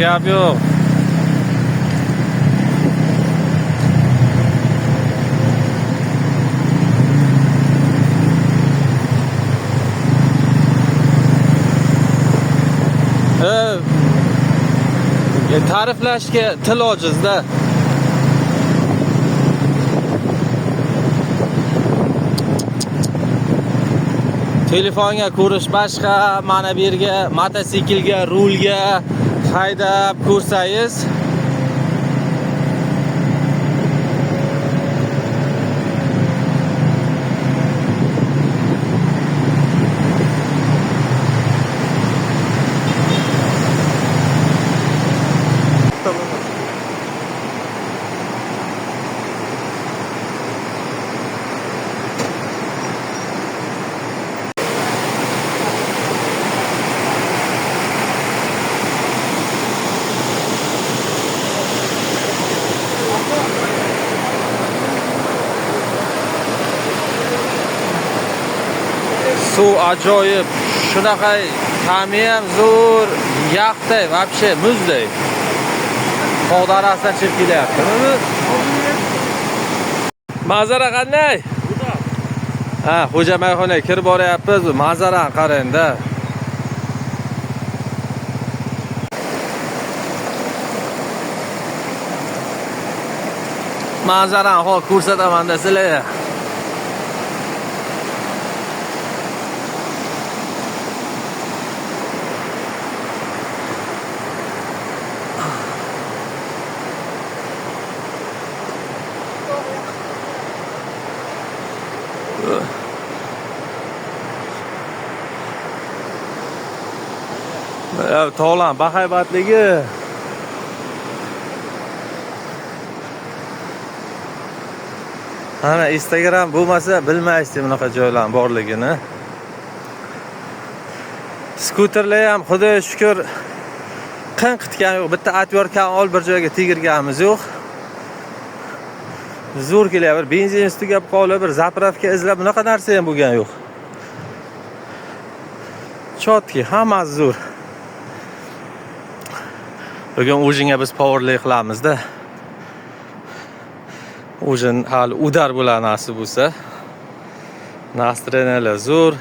gap yo'q. Ta'riflashga til ojizda. Telefonga ko'rish boshqa, mana bu yerga mototsiklga, rulga haydab ko'rsangiz suv ajoyib, shunaqa ta'mi ham zo'r, yaxday, вообще muzday. Tog' darasidan chiqib kelyapti. Manzara qanday? Ha, xo'jamayxonaga kirib boryapmiz. Manzarani qarang-da. Manzarani hozir ko'rsataman-da sizlarga. Tog'lar bahaybatligi. Ana Instagram bo'lmasa bilmaysiz bunaqa joylar borligini. Skuterlar ham xudoga shukr qinqitgan yo'q. Bitta atyorkani olib bir joyga tegirganimiz yo'q. Zo'r kelyapti. Benzin ustiga qolib, bir zapravka izlab bunaqa narsa ham bo'lgan yo'q. Chotki, hammasi zo'r. Bugun ujinga biz powerlay qilamiz-da. Ujin hali udar bo'lar nasib bo'lsa. Nastroyeniyalar zo'r.